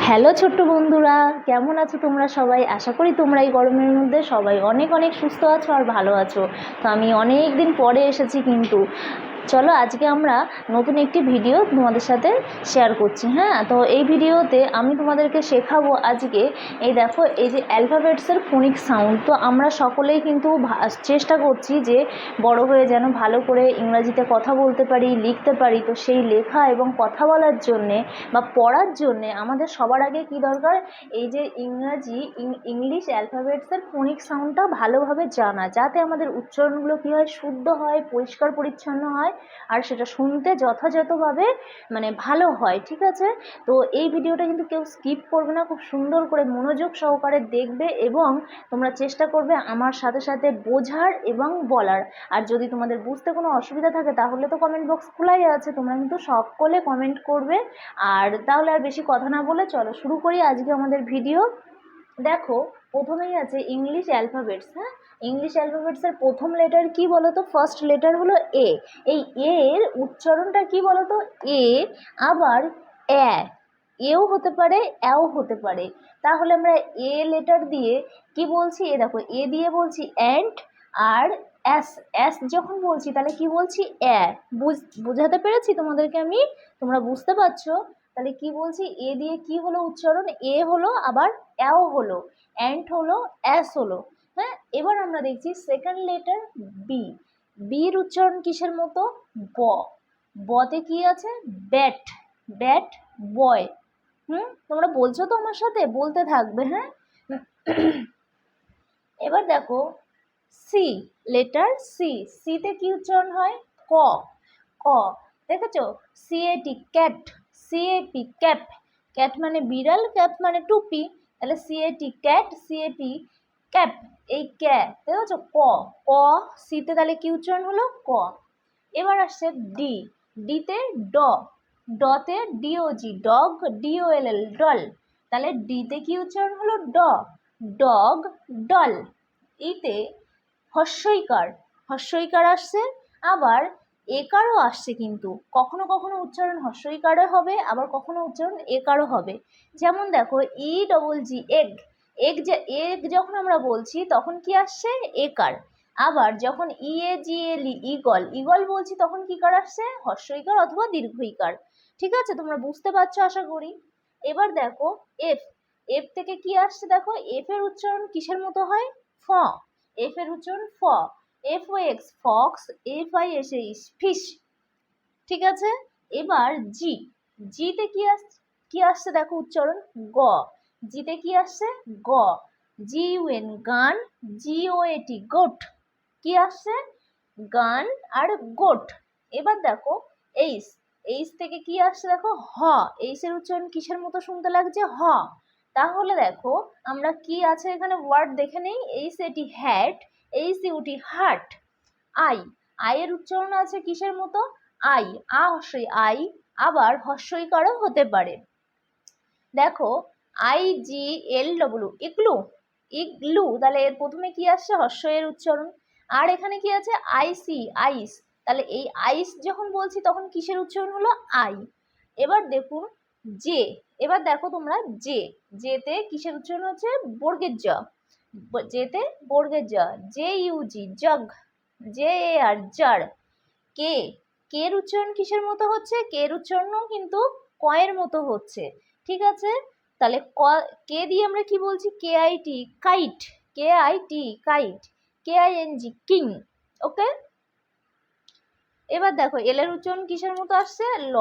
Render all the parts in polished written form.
Hello ছোট্ট বন্ধুরা, কেমন আছো তোমরা সবাই? আশা করি তোমরা এই গরমের মধ্যে সবাই অনেক অনেক সুস্থ আছো আর ভালো আছো। তো আমি অনেক দিন পরে এসেছি, কিন্তু চলো আজকে আমরা নতুন একটি ভিডিও তোমাদের সাথে শেয়ার করছি। হ্যাঁ, তো এই ভিডিওতে আমি তোমাদেরকে শেখাবো আজকে, এই দেখো, এই যে অ্যালফাবেটসের ফোনিক সাউন্ড। তো আমরা সকলেই কিন্তু চেষ্টা করছি যে বড় হয়ে যেন ভালো করে ইংরাজিতে কথা বলতে পারি, লিখতে পারি। তো সেই লেখা এবং কথা বলার জন্যে বা পড়ার জন্যে আমাদের সবার আগে কি দরকার? এই যে ইংলিশ অ্যালফাবেটসের ফোনিক সাউন্ডটা ভালোভাবে জানা, যাতে আমাদের উচ্চারণগুলো কী হয়, শুদ্ধ হয়, পরিষ্কার পরিচ্ছন্ন হয়, আর সেটা শুনতে যথাযথভাবে ভালো হয়। ঠিক আছে? তো এই ভিডিওটা কিন্তু কেউ স্কিপ করবে না, খুব সুন্দর করে মনোযোগ সহকারে দেখবে এবং তোমরা চেষ্টা করবে আমার সাথে সাথে বোঝার এবং বলার। আর যদি তোমাদের বুঝতে কোনো অসুবিধা থাকে তাহলে তো কমেন্ট বক্স খোলাই আছে, তোমরা কিন্তু সকলে কমেন্ট করবে। আর তাহলে আর বেশি কথা না বলে চলো শুরু করি আজকে আমাদের ভিডিও। দেখো, প্রথমেই আছে ইংলিশ অ্যালফাবেটস। হ্যাঁ, ইংলিশ অ্যালফাবেটসের প্রথম লেটার কি বলো তো? ফার্স্ট লেটার হলো এ। এই এর উচ্চারণটা কি বলো তো? এ, আবার এও হতে পারে, এও হতে পারে। তাহলে আমরা এ লেটার দিয়ে কি বলছি? এ দেখো, এ দিয়ে বলছি অ্যান্ড, আর এস এস যখন বলছি তাহলে কি বলছি? বুঝাতে পেরেছি তোমাদেরকে আমি? তোমরা বুঝতে পারছো? তাহলে কি বলছি? এ দিয়ে কি হলো উচ্চারণ? এ হলো, আবার এও হলো, অ্যান্ড হলো, এস হলো। হ্যাঁ, এবার আমরা দেখছি সেকেন্ড লেটার বি। বির উচ্চারণ কিসের মতো? ব। বতে কি আছে? ব্যাট। ব্যাট, বয়। তোমরা বলছো তো আমার সাথে? বলতে থাকবে, হ্যাঁ। এবার দেখো সি, লেটার সি। সিতে কি উচ্চারণ হয়? ক। ক, দেখেছো? CAT cat, CAP cap. Cat মানে বিড়াল, ক্যাপ মানে টুপি। তাহলে সিএটি ক্যাট, সিএপি ক্যাপ। এই ক্যা, দেখেছো? ক। ক, সিতে তাহলে কি উচ্চারণ হলো? ক। এবার আসছে ডি। ডিতে ড। ডতে ডিওজি, ডগ, ডিওএলএল, ডল। তাহলে ডিতে কি উচ্চারণ হলো? ড। Dog, doll. ইতে হস্যইকার। হস্যইকার আসছে, আবার একারও আসছে, কিন্তু কখনো কখনো উচ্চারণ হস্যইকারও হবে, আবার কখনো উচ্চারণ একারও হবে। যেমন দেখো E double G, egg. Egg যখন আমরা বলছি তখন কি আসছে? একার। আবার যখন ইএজিএলই, ইগল, ইগল বলছি তখন কি কার আসছে? হস্যইকার অথবা দীর্ঘইকার। ঠিক আছে? তোমরা বুঝতে পারছো আশা করি। এবার দেখো এফ। এফ থেকে কি আসছে? দেখো এফ এর উচ্চারণ কিসের মতো হয়? ফ। এফ এর উচ্চারণ ফ। F O X, fox. F I S H, fish. ঠিক আছে? এবার জি। জিতে কি আসছে? দেখো উচ্চারণ গ। জিতে কি আসছে? গ। জি ইউএন, গান। জি ও এটি, গোট। কি আসছে? গান আর গোট। এবার দেখো এইস। এইস থেকে কি আসছে? দেখো হ। এইস এর উচ্চারণ কিসের মতো শুনতে লাগছে? হ। তাহলে দেখো আমরা কি আছে এখানে ওয়ার্ড দেখে নেই। H A T hat, H U T heart. I. আয়ের উচ্চারণ আছে কিসের মতো? আই। আ হস্যই আই, আবার হস্যইকারও হতে পারে। দেখো I G L W, igloo. Igloo, তাহলে এর প্রথমে কি আসছে? হস্যের উচ্চারণ। আর এখানে কি আছে? আইসি, আইস। তাহলে এই আইস যখন বলছি তখন কিসের উচ্চারণ হলো? আই। এবার দেখুন জে। এবার দেখো তোমরা জে। জেতে কিসের উচ্চারণ হচ্ছে? বর্গের জ। জেতে বর্গের জ। J U G, jug. J A R, jar. K. K এর উচ্চারণ কিসের মতো হচ্ছে? কে এর উচ্চারণও কিন্তু কয়ের মতো হচ্ছে। ঠিক আছে? তাহলে কে দিয়ে আমরা কি বলছি? K I T, kite. K I T, kite. K I N G, king. Okay? এবার দেখো এল এর উচ্চারণ কিসের মতো আসছে? ল।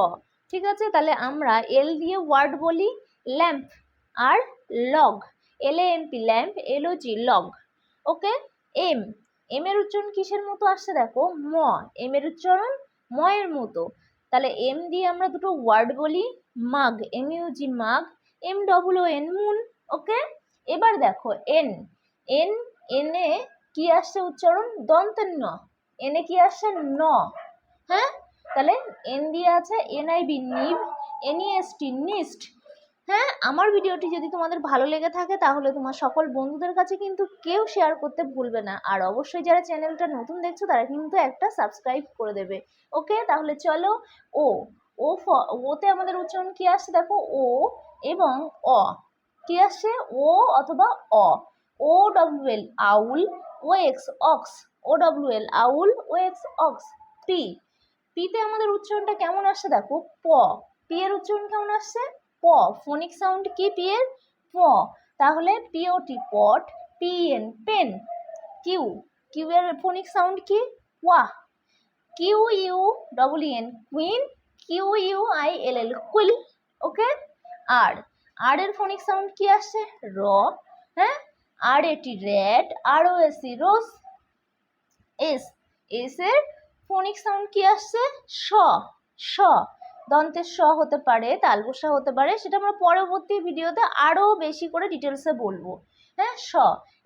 ঠিক আছে? তাহলে আমরা এল দিয়ে ওয়ার্ড বলি ল্যাম্প আর log. LAMP, lamp. LOG, log. Okay? M. M এর উচ্চারণ কিসের মতো আসছে? দেখো ম। এম এর উচ্চারণ ম এর মতো। তাহলে এম দিয়ে আমরা দুটো ওয়ার্ড বলি মাগ, MUG, mug. MOON, moon. Okay? এবার দেখো এন। এন। এনে কি আসছে উচ্চারণ? দন্তের ন। এনে কি আসছে? ন। হ্যাঁ, তাহলে এন দিয়ে আছে NIB, নিব। NEST, নিস্ট। হ্যাঁ, আমার ভিডিওটি যদি তোমাদের ভালো লেগে থাকে তাহলে তোমার সকল বন্ধুদের কাছে কিন্তু কেউ শেয়ার করতে ভুলবে না। আর অবশ্যই যারা চ্যানেলটা নতুন দেখছো তারা কিন্তু একটা সাবস্ক্রাইব করে দেবে। ওকে? তাহলে চলো ও। ওতে আমাদের উচ্চারণ কি আসছে? দেখো ও, এবং অ কি আসছে ও অথবা অ O W L owl O X ox O W L owl O X ox P পিতে আমাদের উচ্চারণটা কেমন আসছে দেখো প পি এর উচ্চারণ কেমন আসছে প ফোনিক সাউন্ড কি পি এর প তাহলে P O T pot P N pen Q Q এর ফোনিক সাউন্ড কি ওয়া Q U double N queen Q U I L L quill okay R R এর ফোনিক সাউন্ড কি আসছে র হ্যাঁ আর এটি red R O S C rose S S এর ফোনিক সাউন্ড কি আসছে স স দন্তের স হতে পারে তালবসা হতে পারে সেটা আমরা পরবর্তী ভিডিওতে আরো বেশি করে ডিটেলসে বলবো হ্যাঁ স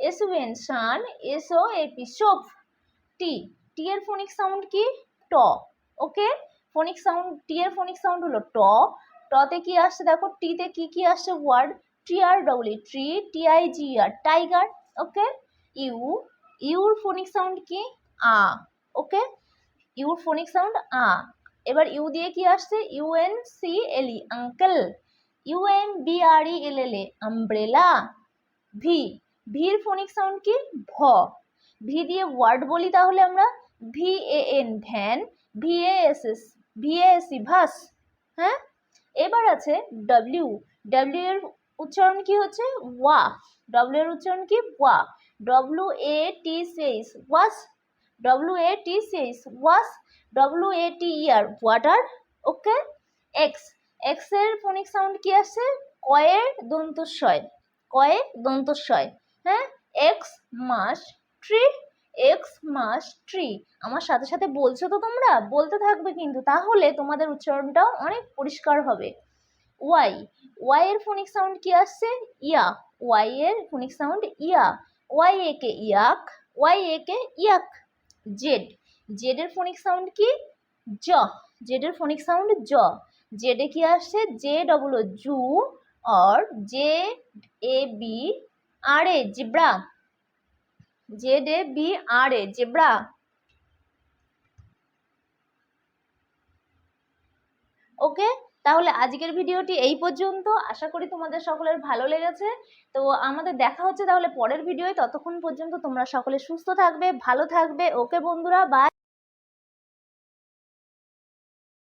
S O N sun S O A P soap T T এর ফোনিক সাউন্ড কি ট ওকে ফোনিক সাউন্ড টি এর ফোনিক সাউন্ড হলো ট টতে কি আসছে দেখো টিতে কি কি আসছে word T R W tree T I G R tiger okay U ইউর ফোনিক সাউন্ড কি আ ওকে ইউর ফোনিক সাউন্ড আ এবার ইউ দিয়ে কি আসছে ইউ এন সি এল ই আঙ্কেল ইউ এম বি আর ই এল এল এ আমব্রেলা ভি ভির ফোনিক সাউন্ড কি ভ ভি দিয়ে ওয়ার্ড বলি তাহলে আমরা V A N van V A S S C vase হ্যাঁ এবার আছে ডব্লিউ ডব্লিউ এর উচ্চারণ কি হচ্ছে ওয়া ডব্লিউ এর উচ্চারণ কি ওয়া W A T says was W A T says was W A T E R water okay X X এর ফোনিক সাউন্ড কি আছে কয়ের দন্তস্বয় কয়ে দন্তস্বয় হ্যাঁ এক্স মাস ট্রি এক্স মাস ট্রি আমার সাথে সাথে বলছো তো তোমরা বলতে থাকবে কিন্তু তাহলে তোমাদের উচ্চারণটাও অনেক পরিষ্কার হবে ওয়াই ওয়াই এর ফোনিক সাউন্ড কি আসছে ইয়া ওয়াই এর phonic sound yeah Y A কে ইয়াক ওয়াই এ কে ইয়াক জেড জেড এর ফোনিক সাউন্ড কি জ জেড এর ফোনিক সাউন্ড জ জেড এ কি আসছে জে ডবল জু और Z A B R A zebra Z A B R A zebra okay তাহলে আজকের ভিডিওটি এই পর্যন্ত আশা করি তোমাদের সকলের ভালো লেগেছে তো আমাদের দেখা হচ্ছে তাহলে পরের ভিডিওয় ততক্ষণ পর্যন্ত তোমরা সকলে সুস্থ থাকবে ভালো থাকবে ওকে বন্ধুরা বাই